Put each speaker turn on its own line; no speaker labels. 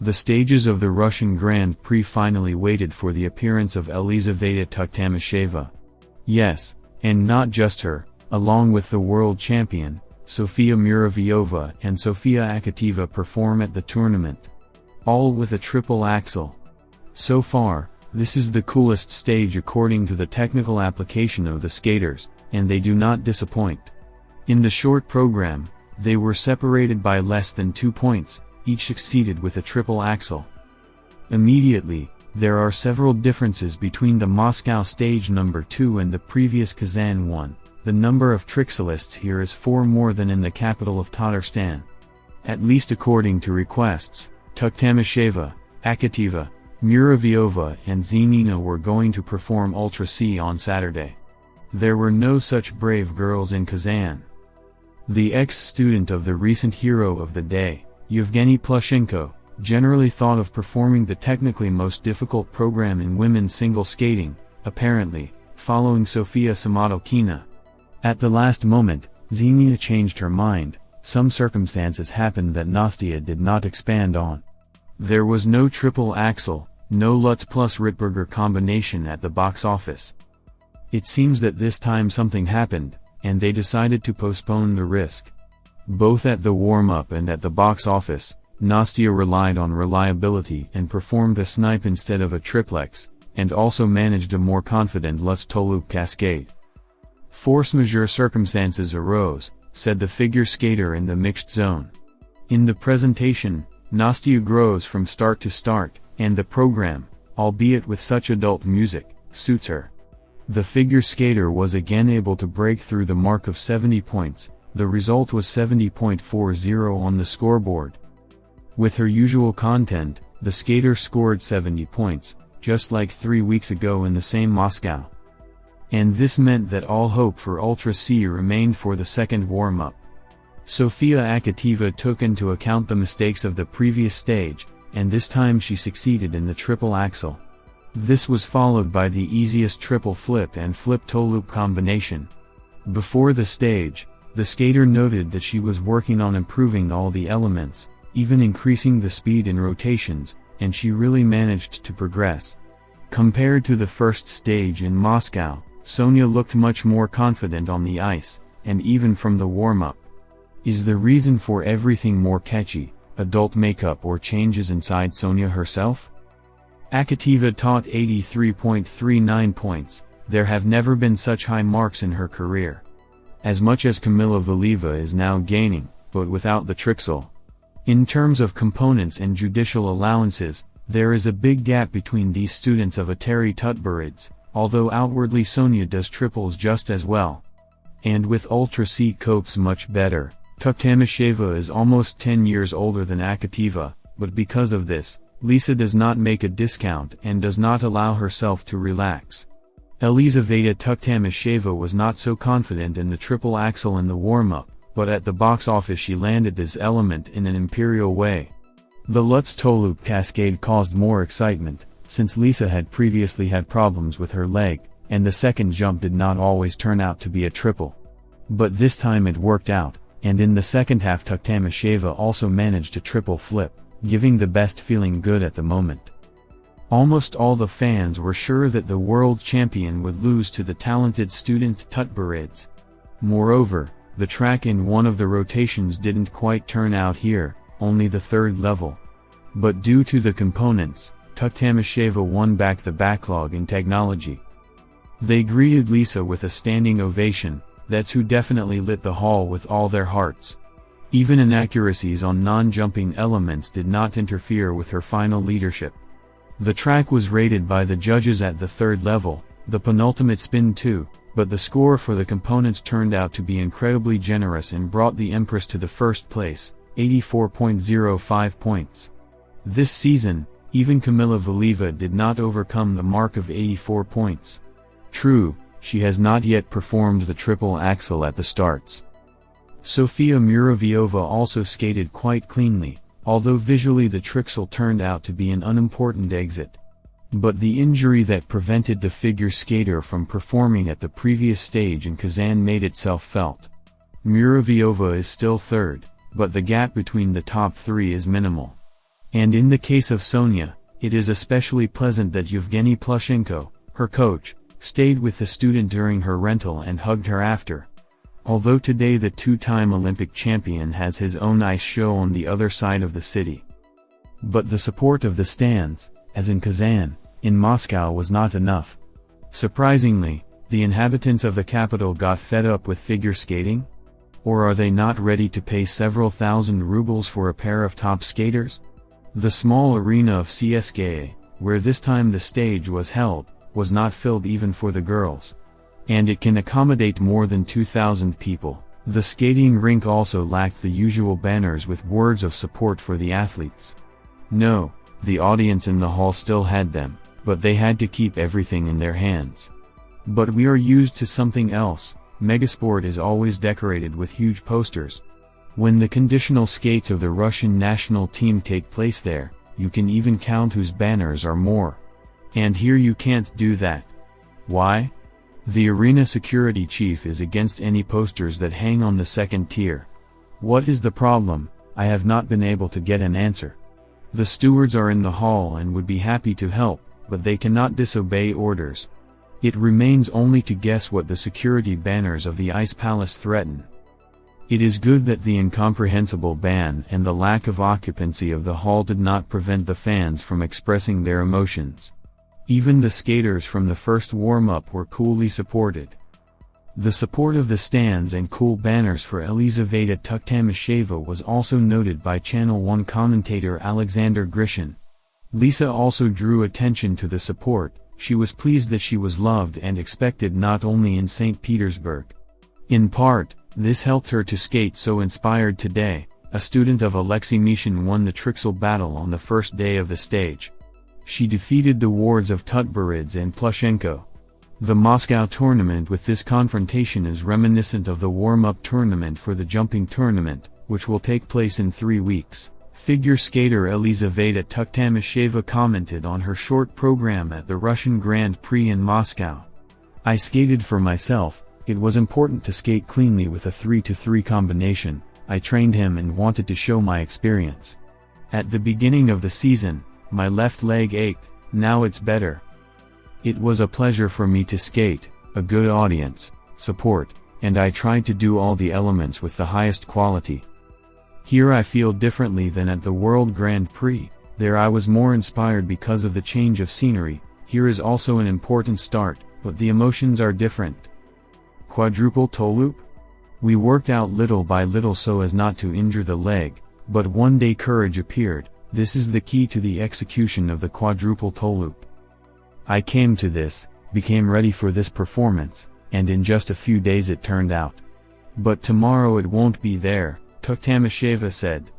The stages of the Russian Grand Prix finally waited for the appearance of Elizaveta Tuktamysheva. Yes, and not just her, along with the world champion, Sofia Muravyova and Sofia Akateva perform at the tournament. All with a triple Axel. So far, this is the coolest stage according to the technical application of the skaters, and they do not disappoint. In the short program, they were separated by less than 2 points, each succeeded with a triple Axel. Immediately, there are several differences between the Moscow stage number 2 and the previous Kazan one. The number of trixelists here is 4 more than in the capital of Tatarstan. At least according to requests, Tuktamysheva, Akateva, Muravyova and Zenina were going to perform Ultra C on Saturday. There were no such brave girls in Kazan. The ex-student of the recent hero of the day, Yevgeny Plushenko, generally thought of performing the technically most difficult program in women's single skating, apparently, following Sofia Samotkina. At the last moment, Zenina changed her mind. Some circumstances happened that Nastia did not expand on. There was no triple Axel, no Lutz plus Ritberger combination at the box office. It seems that this time something happened, and they decided to postpone the risk. Both at the warm-up and at the box office, Nastia relied on reliability and performed a snipe instead of a triplex, and also managed a more confident Lutz Tolup cascade. Force majeure circumstances arose, said the figure skater in the mixed zone. In the presentation, Nastia grows from start to start, and the program, albeit with such adult music, suits her. The figure skater was again able to break through the mark of 70 points. The result was 70.40 on the scoreboard. With her usual content, the skater scored 70 points, just like 3 weeks ago in the same Moscow. And this meant that all hope for Ultra C remained for the second warm-up. Sofia Akateva took into account the mistakes of the previous stage, and this time she succeeded in the triple Axel. This was followed by the easiest triple flip and flip toe loop combination. Before the stage, the skater noted that she was working on improving all the elements, even increasing the speed in rotations, and she really managed to progress. Compared to the first stage in Moscow, Sonia looked much more confident on the ice, and even from the warm-up. Is the reason for everything more catchy, adult makeup or changes inside Sonia herself? Akateva taught 83.39 points. There have never been such high marks in her career. As much as Kamila Valieva is now gaining, but without the trixel. In terms of components and judicial allowances, there is a big gap between these students of Atari Tutburids, although outwardly Sonia does triples just as well. And with Ultra C copes much better. Tuktamysheva is almost 10 years older than Akateva, but because of this, Lisa does not make a discount and does not allow herself to relax. Elizaveta Tuktamysheva was not so confident in the triple Axel in the warm-up, but at the box office she landed this element in an imperial way. The Lutz Tolup cascade caused more excitement, since Lisa had previously had problems with her leg, and the second jump did not always turn out to be a triple. But this time it worked out, and in the second half Tuktamysheva also managed a triple flip, giving the best feeling good at the moment. Almost all the fans were sure that the world champion would lose to the talented student Tutburids. Moreover, the track in one of the rotations didn't quite turn out here, only the third level. But due to the components, Tuktamysheva won back the backlog in technology. They greeted Lisa with a standing ovation. That's who definitely lit the hall with all their hearts. Even inaccuracies on non-jumping elements did not interfere with her final leadership. The track was rated by the judges at the third level, the penultimate spin too, but the score for the components turned out to be incredibly generous and brought the Empress to the first place, 84.05 points. This season, even Kamila Valieva did not overcome the mark of 84 points. True, she has not yet performed the triple Axel at the starts. Sofia Muravyova also skated quite cleanly, although visually the trixel turned out to be an unimportant exit. But the injury that prevented the figure skater from performing at the previous stage in Kazan made itself felt. Muravyova is still third, but the gap between the top three is minimal. And in the case of Sonia, it is especially pleasant that Yevgeny Plushenko, her coach, stayed with the student during her rental and hugged her after. Although today the two-time Olympic champion has his own ice show on the other side of the city. But the support of the stands, as in Kazan, in Moscow was not enough. Surprisingly, the inhabitants of the capital got fed up with figure skating? Or are they not ready to pay several thousand rubles for a pair of top skaters? The small arena of CSKA, where this time the stage was held, was not filled even for the girls. And it can accommodate more than 2,000 people. The skating rink also lacked the usual banners with words of support for the athletes. No, the audience in the hall still had them, but they had to keep everything in their hands. But we are used to something else. Megasport is always decorated with huge posters. When the conditional skates of the Russian national team take place there, you can even count whose banners are more. And here you can't do that. Why? The arena security chief is against any posters that hang on the second tier. What is the problem? I have not been able to get an answer. The stewards are in the hall and would be happy to help, but they cannot disobey orders. It remains only to guess what the security banners of the Ice Palace threaten. It is good that the incomprehensible ban and the lack of occupancy of the hall did not prevent the fans from expressing their emotions. Even the skaters from the first warm-up were coolly supported. The support of the stands and cool banners for Elizaveta Tuktamysheva was also noted by Channel 1 commentator Alexander Grishin. Lisa also drew attention to the support. She was pleased that she was loved and expected not only in St. Petersburg. In part, this helped her to skate so inspired today. A student of Alexei Mishin won the Trixel battle on the first day of the stage. She defeated the wards of Tutberidze and Plushenko. The Moscow tournament with this confrontation is reminiscent of the warm-up tournament for the jumping tournament, which will take place in 3 weeks. Figure skater Elizaveta Tuktamysheva commented on her short program at the Russian Grand Prix in Moscow. I skated for myself. It was important to skate cleanly with a 3-to-3 combination. I trained him and wanted to show my experience. At the beginning of the season, my left leg ached, now it's better. It was a pleasure for me to skate, a good audience, support, and I tried to do all the elements with the highest quality. Here I feel differently than at the World Grand Prix. There I was more inspired because of the change of scenery. Here is also an important start, but the emotions are different. Quadruple toe loop? We worked out little by little so as not to injure the leg, but one day courage appeared. This is the key to the execution of the quadruple toe loop. I came to this, became ready for this performance, and in just a few days it turned out. But tomorrow it won't be there, Tuktamysheva said.